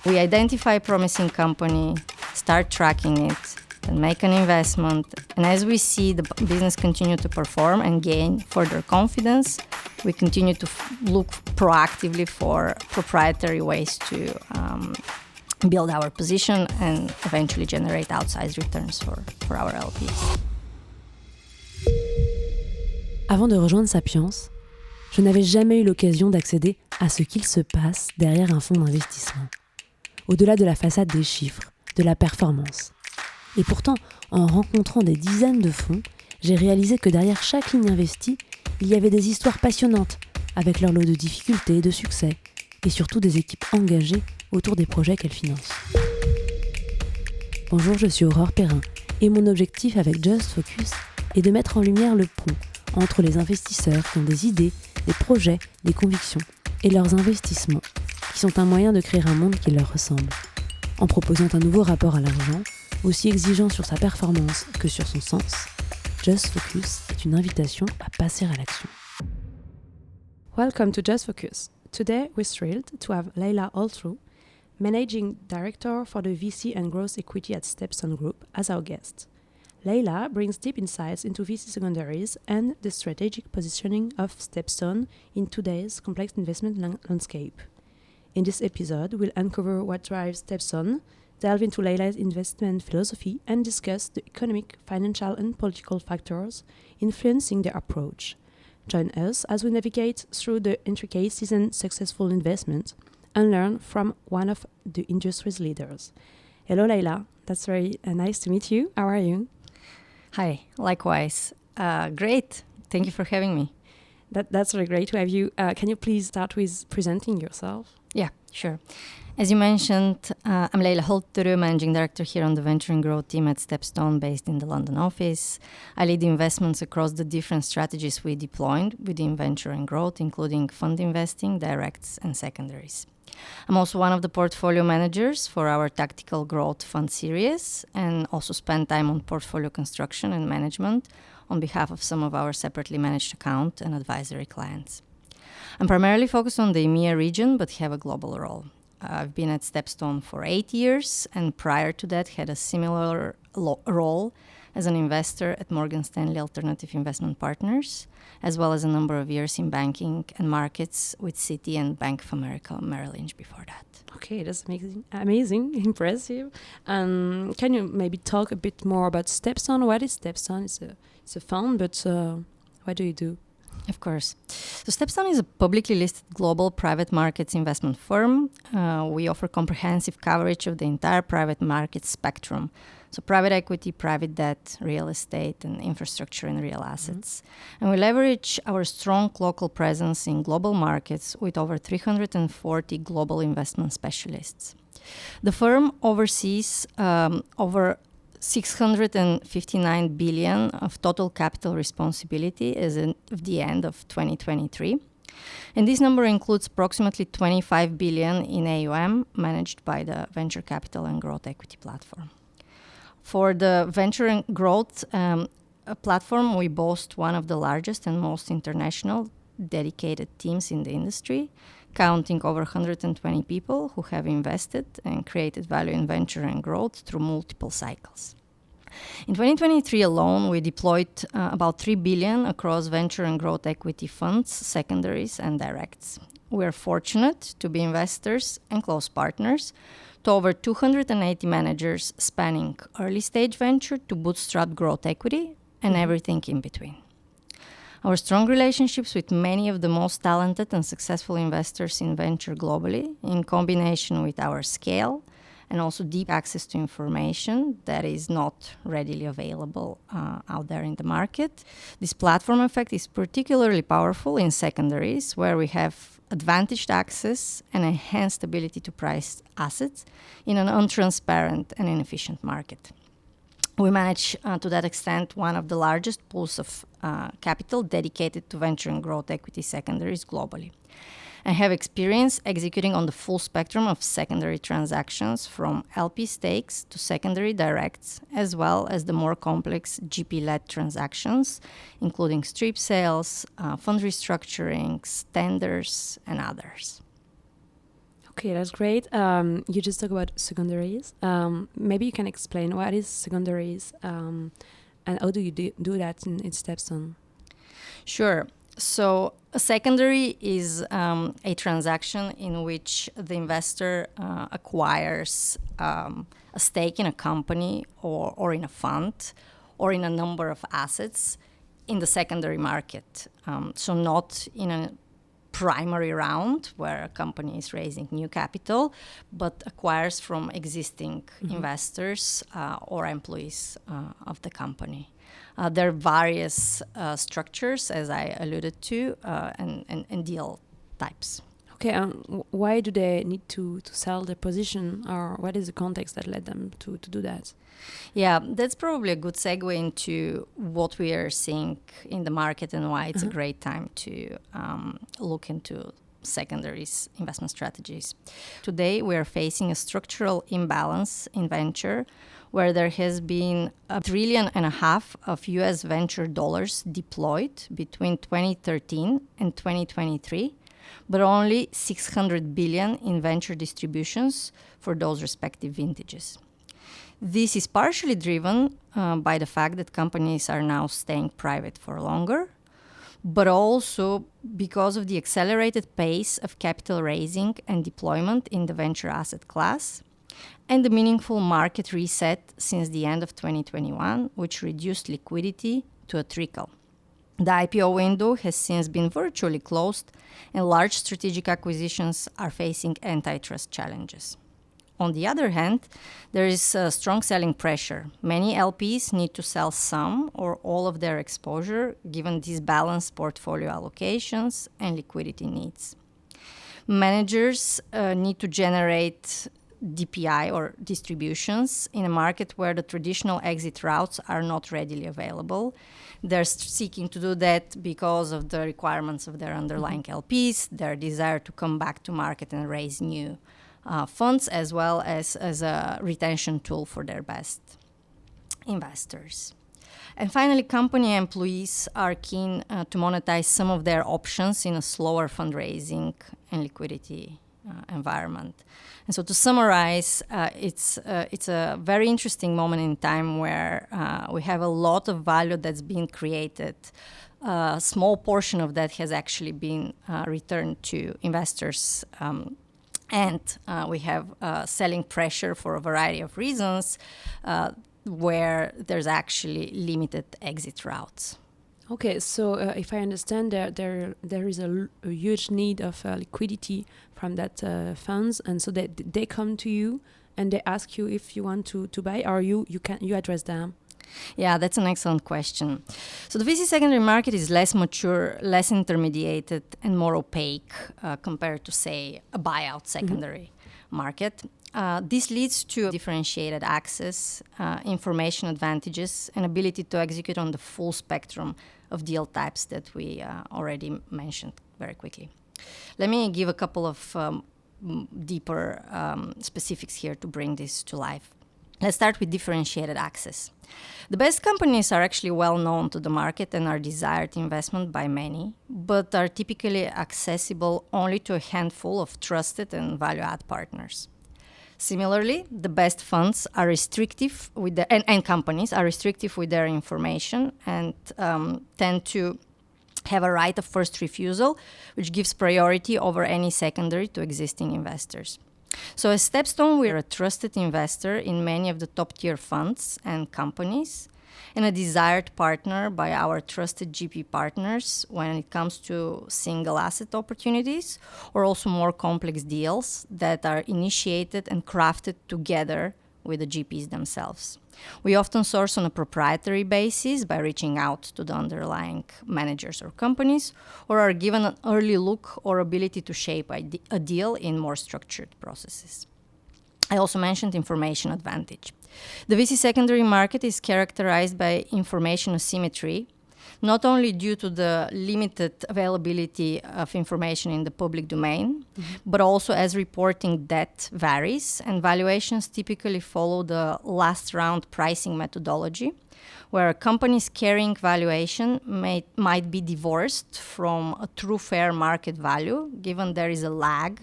We identify a promising company, start tracking it, and make an investment. And as we see the business continue to perform and gain further confidence, we continue to look proactively for proprietary ways to build our position and eventually generate outsized returns for our LPs. Avant de rejoindre Sapiens, je n'avais jamais eu l'occasion d'accéder à ce qu'il se passe derrière un fonds d'investissement. Au-delà de la façade des chiffres, de la performance. Et pourtant, en rencontrant des dizaines de fonds, j'ai réalisé que derrière chaque ligne investie, il y avait des histoires passionnantes, avec leur lot de difficultés et de succès, et surtout des équipes engagées autour des projets qu'elles financent. Bonjour, je suis Aurore Perrin, et mon objectif avec Just Focus est de mettre en lumière le pont entre les investisseurs qui ont des idées, des projets, des convictions, et leurs investissements, qui sont un moyen de créer un monde qui leur ressemble, en proposant un nouveau rapport à l'argent, aussi exigeant sur sa performance que sur son sens. Just Focus est une invitation à passer à l'action. Welcome to Just Focus. Today we're thrilled to have Leyla Holterud, Managing Director for the VC and Growth Equity at Stepstone Group, as our guest. Leila brings deep insights into VC secondaries and the strategic positioning of Stepstone in today's complex investment landscape. In this episode, we'll uncover what drives Stepstone, delve into Leila's investment philosophy, and discuss the economic, financial, and political factors influencing their approach. Join us as we navigate through the intricacies and successful investment and learn from one of the industry's leaders. Hello, Leila. That's very nice to meet you. How are you? Hi, likewise. Great. Thank you for having me. That's really great to have you. Can you please start with presenting yourself? Yeah, sure. As you mentioned, I'm Leyla Holterud, Managing Director here on the Venture and Growth team at Stepstone, based in the London office. I lead investments across the different strategies we deployed within Venture and Growth, including fund investing, directs, and secondaries. I'm also one of the portfolio managers for our Tactical Growth Fund series and also spend time on portfolio construction and management on behalf of some of our separately managed account and advisory clients. I'm primarily focused on the EMEA region, but have a global role. I've been at Stepstone for 8 years, and prior to that had a similar role as an investor at Morgan Stanley Alternative Investment Partners, as well as a number of years in banking and markets with Citi and Bank of America Merrill Lynch before that. Okay, that's amazing, impressive. Can you maybe talk a bit more about Stepstone? What is Stepstone? It's a fund, but what do you do? Of course. So Stepstone is a publicly listed global private markets investment firm. We offer comprehensive coverage of the entire private market spectrum. So private equity, private debt, real estate, and infrastructure and real assets. And we leverage our strong local presence in global markets with over 340 global investment specialists. The firm oversees over 659 billion of total capital responsibility as of the end of 2023. And this number includes approximately 25 billion in AUM managed by the Venture Capital and Growth Equity platform. For the Venture and Growth platform, we boast one of the largest and most international dedicated teams in the industry, counting over 120 people who have invested and created value in venture and growth through multiple cycles. In 2023 alone, we deployed about 3 billion across venture and growth equity funds, secondaries, and directs. We are fortunate to be investors and close partners to over 280 managers spanning early stage venture to bootstrap growth equity and everything in between. Our strong relationships with many of the most talented and successful investors in venture globally, in combination with our scale and also deep access to information that is not readily available out there in the market. This platform effect is particularly powerful in secondaries, where we have advantaged access and enhanced ability to price assets in an untransparent and inefficient market. We manage, to that extent, one of the largest pools of capital dedicated to venture and growth equity secondaries globally, and have experience executing on the full spectrum of secondary transactions from LP stakes to secondary directs, as well as the more complex GP-led transactions, including strip sales, fund restructurings, tenders, and others. Okay, that's great. You just talk about secondaries. Maybe you can explain what is secondaries and how do you do that in Stepstone? Sure. So a secondary is a transaction in which the investor acquires a stake in a company or in a fund or in a number of assets in the secondary market. So not in a primary round where a company is raising new capital, but acquires from existing investors or employees of the company. There are various structures, as I alluded to, and deal types. Okay, why do they need to sell their position, or what is the context that led them to do that? Yeah, that's probably a good segue into what we are seeing in the market and why it's a great time to look into secondaries investment strategies. Today, we are facing a structural imbalance in venture where there has been $1.5 trillion of US venture dollars deployed between 2013 and 2023, but only 600 billion in venture distributions for those respective vintages. This is partially driven by the fact that companies are now staying private for longer, but also because of the accelerated pace of capital raising and deployment in the venture asset class, and the meaningful market reset since the end of 2021, which reduced liquidity to a trickle. The IPO window has since been virtually closed, and large strategic acquisitions are facing antitrust challenges. On the other hand, there is strong selling pressure. Many LPs need to sell some or all of their exposure given these balanced portfolio allocations and liquidity needs. Managers need to generate DPI or distributions in a market where the traditional exit routes are not readily available. They're seeking to do that because of the requirements of their underlying LPs, their desire to come back to market and raise new funds, as well as a retention tool for their best investors. And finally, company employees are keen to monetize some of their options in a slower fundraising and liquidity environment. And so to summarize, it's a very interesting moment in time where we have a lot of value that's being created. A small portion of that has actually been returned to investors. And we have selling pressure for a variety of reasons where there's actually limited exit routes. Okay, so if I understand, there is a huge need of liquidity from that funds, and so they come to you and they ask you if you want to buy, or you address them. Yeah, that's an excellent question. So the VC secondary market is less mature, less intermediated, and more opaque compared to, say, a buyout secondary market. This leads to differentiated access, information advantages, and ability to execute on the full spectrum of deal types that we already mentioned very quickly. Let me give a couple of deeper specifics here to bring this to life. Let's start with differentiated access. The best companies are actually well known to the market and are desired investment by many, but are typically accessible only to a handful of trusted and value-add partners. Similarly, the best funds are restrictive with and companies are restrictive with their information and tend to have a right of first refusal, which gives priority over any secondary to existing investors. So as Stepstone, we're a trusted investor in many of the top-tier funds and companies, and a desired partner by our trusted GP partners when it comes to single asset opportunities or also more complex deals that are initiated and crafted together with the GPs themselves. We often source on a proprietary basis by reaching out to the underlying managers or companies, or are given an early look or ability to shape a deal in more structured processes. I also mentioned information advantage. The VC secondary market is characterized by information asymmetry, not only due to the limited availability of information in the public domain, but also as reporting depth varies and valuations typically follow the last round pricing methodology, where a company's carrying valuation might be divorced from a true fair market value, given there is a lag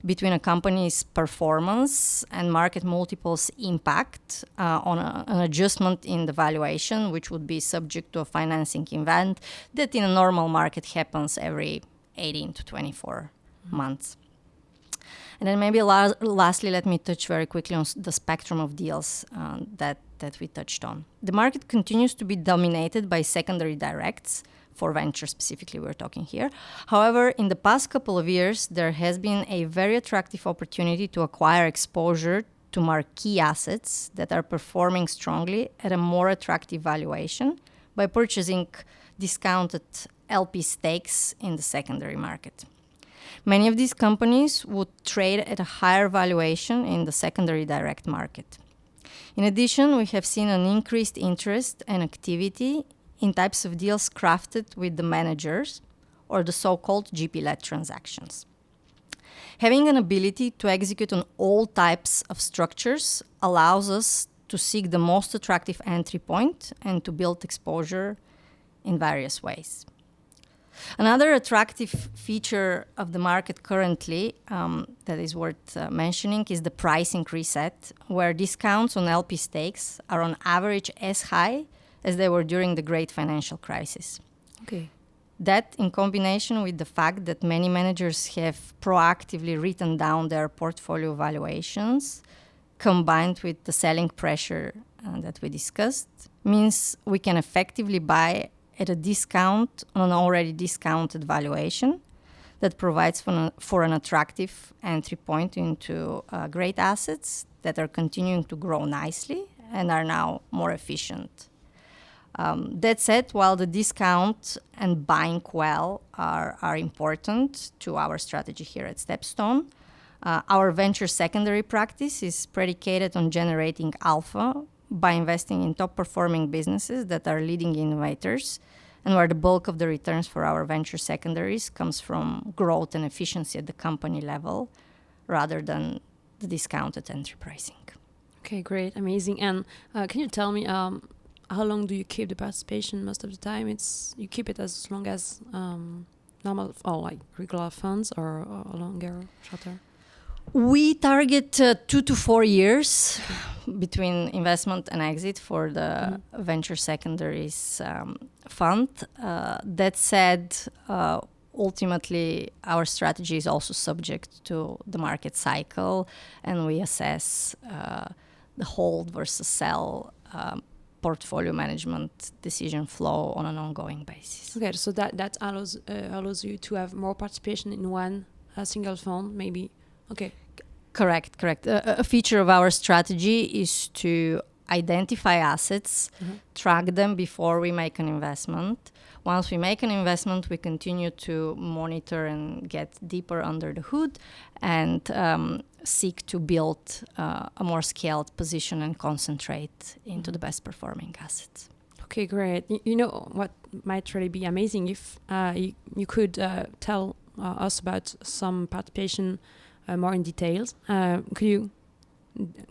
between a company's performance and market multiples impact on an adjustment in the valuation, which would be subject to a financing event that in a normal market happens every 18 to 24 months. And then maybe lastly, let me touch very quickly on the spectrum of deals that we touched on. The market continues to be dominated by secondary directs, for venture specifically we're talking here. However, in the past couple of years, there has been a very attractive opportunity to acquire exposure to marquee assets that are performing strongly at a more attractive valuation by purchasing discounted LP stakes in the secondary market. Many of these companies would trade at a higher valuation in the secondary direct market. In addition, we have seen an increased interest and activity in types of deals crafted with the managers or the so-called GP-led transactions. Having an ability to execute on all types of structures allows us to seek the most attractive entry point and to build exposure in various ways. Another attractive feature of the market currently that is worth mentioning is the pricing reset, where discounts on LP stakes are on average as high as they were during the great financial crisis. Okay. That, in combination with the fact that many managers have proactively written down their portfolio valuations, combined with the selling pressure that we discussed, means we can effectively buy at a discount on an already discounted valuation that provides for an attractive entry point into great assets that are continuing to grow nicely and are now more efficient. That said, while the discount and buying well are important to our strategy here at Stepstone, our venture secondary practice is predicated on generating alpha by investing in top-performing businesses that are leading innovators and where the bulk of the returns for our venture secondaries comes from growth and efficiency at the company level rather than the discounted entry pricing. Okay, great, amazing. And can you tell me how long do you keep the participation? Most of the time, you keep it as long as normal or like regular funds, or longer, shorter? We target 2 to 4 years between investment and exit for the venture secondaries fund. That said, ultimately, our strategy is also subject to the market cycle, and we assess the hold versus sell portfolio management decision flow on an ongoing basis. Okay, so that allows you to have more participation in one single fund, maybe. Okay. Correct. A feature of our strategy is to identify assets, track them before we make an investment. Once we make an investment, we continue to monitor and get deeper under the hood and seek to build a more scaled position and concentrate into the best performing assets. Okay, great. You know what might really be amazing if you could tell us about some participation more in details. Could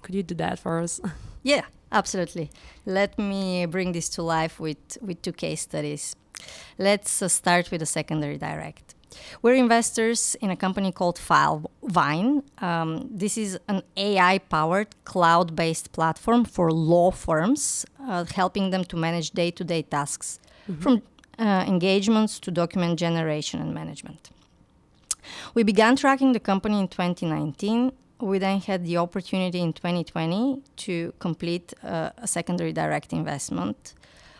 you do that for us? Yeah, absolutely. Let me bring this to life with 2 case studies. Let's start with a secondary direct. We're investors in a company called Filevine. This is an AI-powered cloud-based platform for law firms, helping them to manage day-to-day tasks, from engagements to document generation and management. We began tracking the company in 2019. We then had the opportunity in 2020 to complete a secondary direct investment.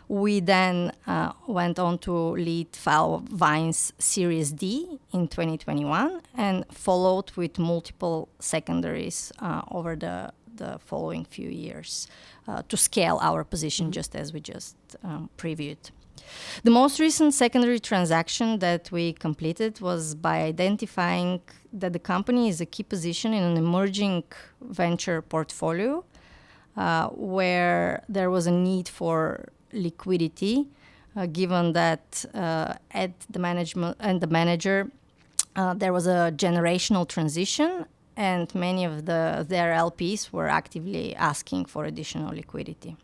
We then went on to lead Filevine's Series D in 2021 and followed with multiple secondaries over the following few years to scale our position just as we just previewed. The most recent secondary transaction that we completed was by identifying that the company is a key position in an emerging venture portfolio where there was a need for liquidity, given that at the management and the manager there was a generational transition and many of their LPs were actively asking for additional liquidity.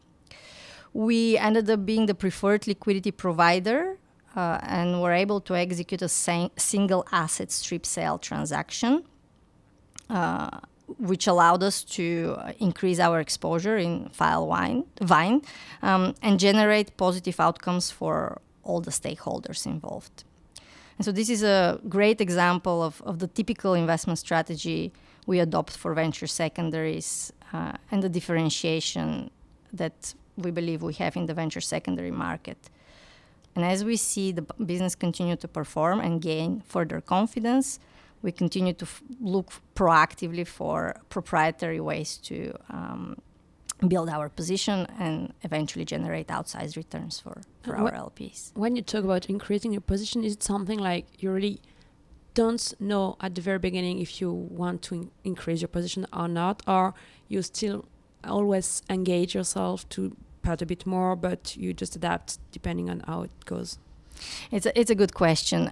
We ended up being the preferred liquidity provider and were able to execute a single asset strip sale transaction which allowed us to increase our exposure in vine, and generate positive outcomes for all the stakeholders involved. And so this is a great example of the typical investment strategy we adopt for venture secondaries and the differentiation that we believe we have in the venture secondary market. And as we see the business continue to perform and gain further confidence, we continue to look proactively for proprietary ways to build our position and eventually generate outsized returns for our LPs. When you talk about increasing your position, is it something like you really don't know at the very beginning if you want to increase your position or not, or you still always engage yourself to part a bit more, but you just adapt depending on how it goes? It's a good question.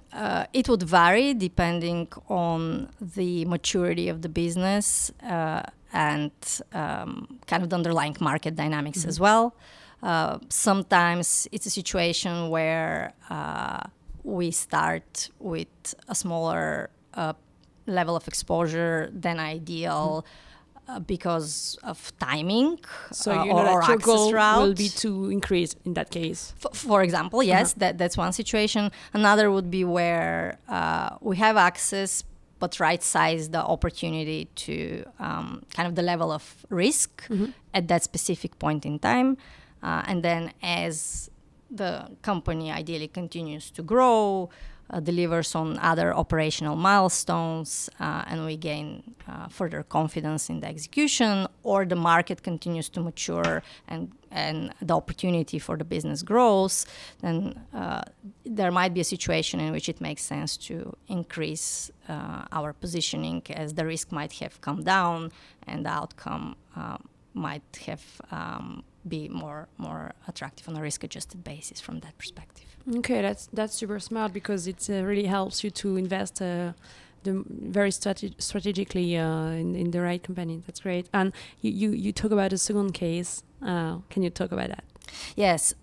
It would vary depending on the maturity of the business and kind of the underlying market dynamics as well. Sometimes it's a situation where we start with a smaller level of exposure than ideal because of timing so or that your access goal route. will be to increase in that case. For example, yes, that's one situation. Another would be where we have access but right-size the opportunity to kind of the level of risk at that specific point in time. And then as the company ideally continues to grow, delivers on other operational milestones, and we gain further confidence in the execution, or the market continues to mature and the opportunity for the business grows, then there might be a situation in which it makes sense to increase our positioning as the risk might have come down and the outcome might have be more attractive on a risk-adjusted basis from that perspective. Okay, that's super smart because it really helps you to invest very strategically in the right company. That's great. And you talk about a second case. Can you talk about that? Yes,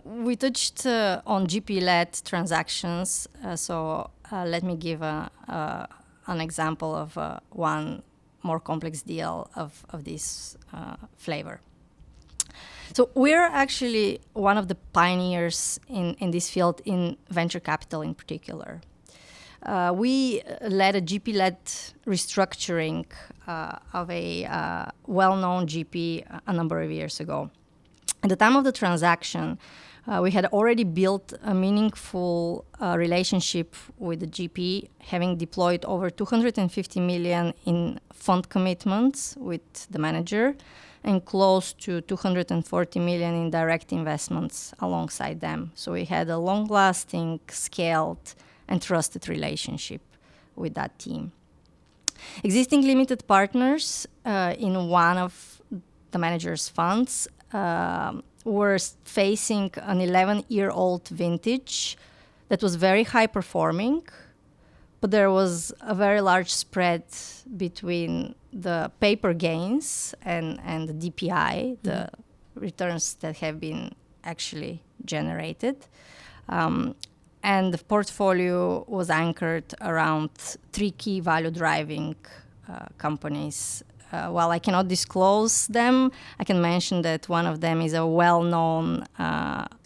we touched on GP-led transactions. So let me give an example of one more complex deal of this flavor. So we're actually one of the pioneers in this field in venture capital in particular. We led a GP-led restructuring of a well-known GP a number of years ago. At the time of the transaction, we had already built a meaningful relationship with the GP, having deployed over 250 million in fund commitments with the manager and close to 240 million in direct investments alongside them. So we had a long-lasting, scaled, and trusted relationship with that team. Existing limited partners in one of the manager's funds were facing an 11-year-old vintage that was very high-performing, but there was a very large spread between the paper gains and the DPI, the returns that have been actually generated. And the portfolio was anchored around three key value-driving companies. While I cannot disclose them, I can mention that one of them is a well-known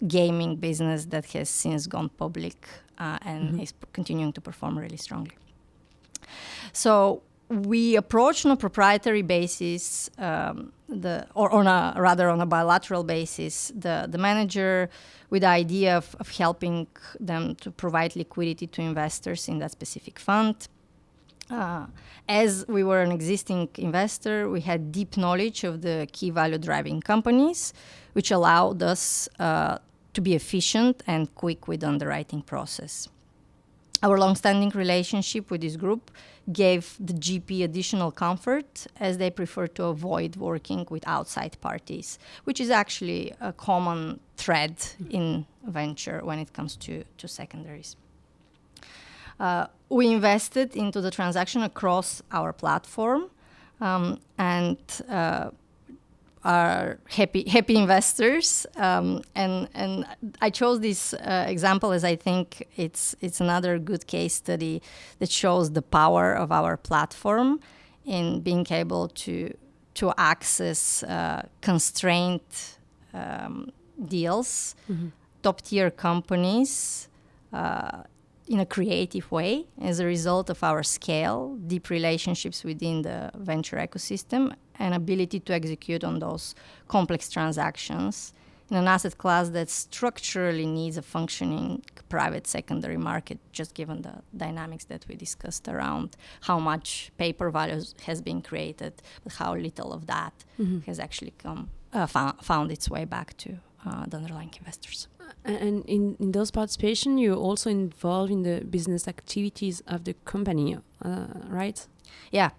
gaming business that has since gone public and is continuing to perform really strongly. So we approach on a proprietary basis, on a bilateral basis, the manager with the idea of helping them to provide liquidity to investors in that specific fund. As we were an existing investor, we had deep knowledge of the key value-driving companies, which allowed us to be efficient and quick with the underwriting process. Our long-standing relationship with this group gave the GP additional comfort, as they prefer to avoid working with outside parties, which is actually a common thread in venture when it comes to secondaries. We invested into the transaction across our platform and are happy investors. And I chose this example as I think it's another good case study that shows the power of our platform in being able to access constrained deals, top-tier companies in a creative way as a result of our scale, deep relationships within the venture ecosystem, and ability to execute on those complex transactions in an asset class that structurally needs a functioning private secondary market, just given the dynamics that we discussed around how much paper value has been created, but how little of that has actually found its way back to the underlying investors. And in those participation, you're also involved in the business activities of the company, right? Yeah.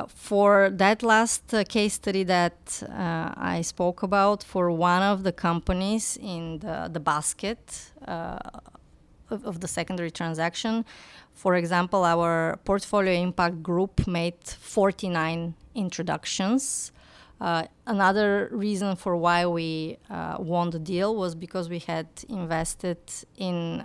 For that last case study that I spoke about, for one of the companies in the basket of the secondary transaction, for example, our portfolio impact group made 49 introductions. Another reason for why we won the deal was because we had invested in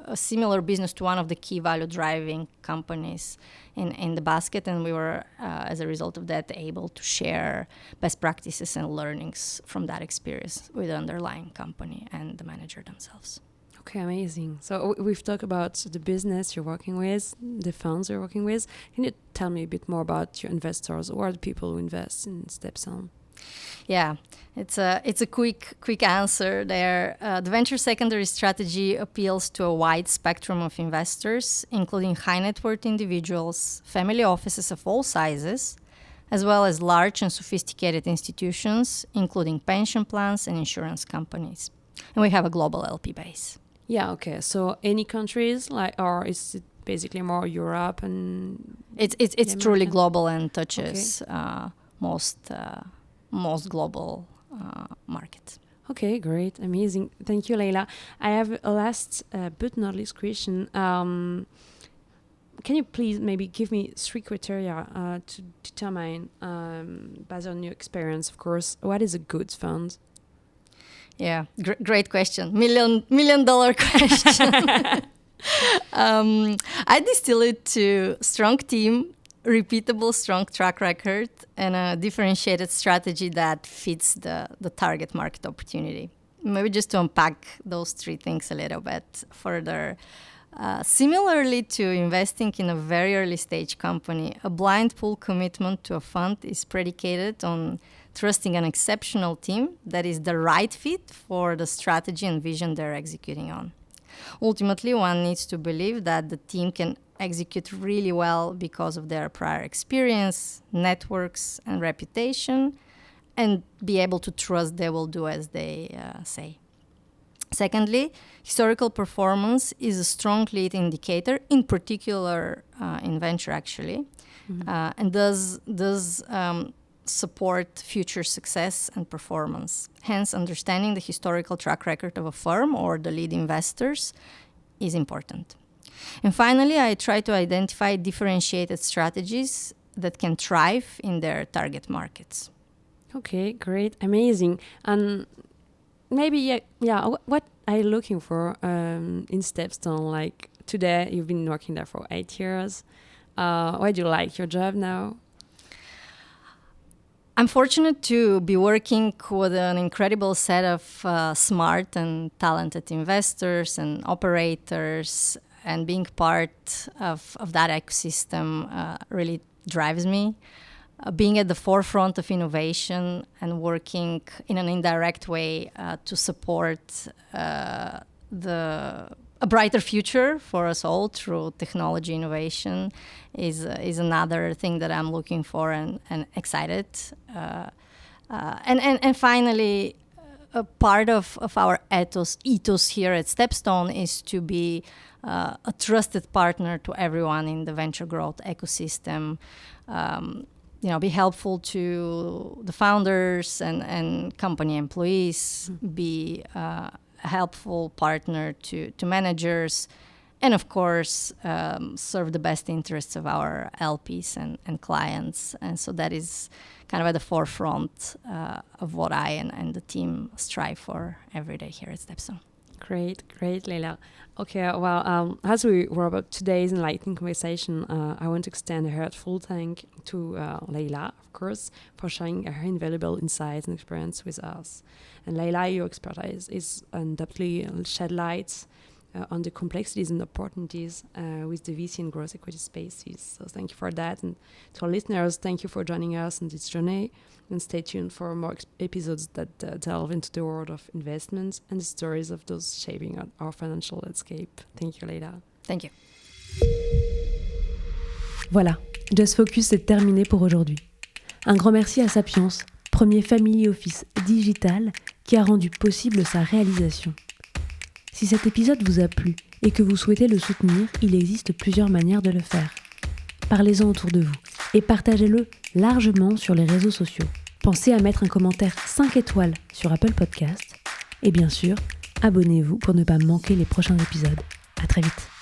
a similar business to one of the key value driving companies in the basket, and we were, as a result of that, able to share best practices and learnings from that experience with the underlying company and the manager themselves. Okay, amazing. So we've talked about the business you're working with, the funds you're working with. Can you tell me a bit more about your investors? Who are the people who invest in Stepstone? Yeah, it's a quick answer there. The venture secondary strategy appeals to a wide spectrum of investors, including high net worth individuals, family offices of all sizes, as well as large and sophisticated institutions, including pension plans and insurance companies. And we have a global LP base. Yeah, okay. So any countries, or is it basically more Europe and... It's truly global and touches most global markets. Okay, great, amazing. Thank you, Leila. I have a last but not least question. Can you please maybe give me 3 criteria to determine, based on your experience, of course, what is a good fund? Yeah, great question. Million dollar question. I distill it to strong team, repeatable, strong track record, and a differentiated strategy that fits the target market opportunity. Maybe just to unpack those 3 things a little bit further. Similarly to investing in a very early stage company, a blind pool commitment to a fund is predicated on trusting an exceptional team that is the right fit for the strategy and vision they're executing on. Ultimately, one needs to believe that the team can execute really well because of their prior experience, networks, and reputation, and be able to trust they will do as they say. Secondly, historical performance is a strong lead indicator, in particular in venture, actually, and does support future success and performance. Hence, understanding the historical track record of a firm or the lead investors is important. And finally, I try to identify differentiated strategies that can thrive in their target markets. Okay, great, amazing. And maybe, what are you looking for in Stepstone? Like today, you've been working there for 8 years. Why do you like your job now? I'm fortunate to be working with an incredible set of smart and talented investors and operators, and being part of that ecosystem really drives me. Being at the forefront of innovation and working in an indirect way to support a brighter future for us all through technology innovation is another thing that I'm looking for and excited. And finally, a part of our ethos here at Stepstone is to be a trusted partner to everyone in the venture growth ecosystem. Be helpful to the founders and company employees, be a helpful partner to managers, and of course, serve the best interests of our LPs and clients. And so that is kind of at the forefront of what I and the team strive for every day here at Stepstone. Great, Leila. Okay, well, as we wrap up today's enlightening conversation, I want to extend a heartful thank to Leila, of course, for sharing her invaluable insights and experience with us. And Leila, your expertise is undoubtedly shed light on the complexities and opportunities with the VC and growth equity spaces. So thank you for that. And to our listeners, thank you for joining us on this journey. And stay tuned for more episodes that delve into the world of investments and the stories of those shaping our financial landscape. Thank you, Leila. Thank you. Voilà, Just Focus est terminé pour aujourd'hui. Un grand merci à Sapiens, premier family office digital qui a rendu possible sa réalisation. Si cet épisode vous a plu et que vous souhaitez le soutenir, il existe plusieurs manières de le faire. Parlez-en autour de vous et partagez-le largement sur les réseaux sociaux. Pensez à mettre un commentaire 5 étoiles sur Apple Podcast et bien sûr, abonnez-vous pour ne pas manquer les prochains épisodes. À très vite.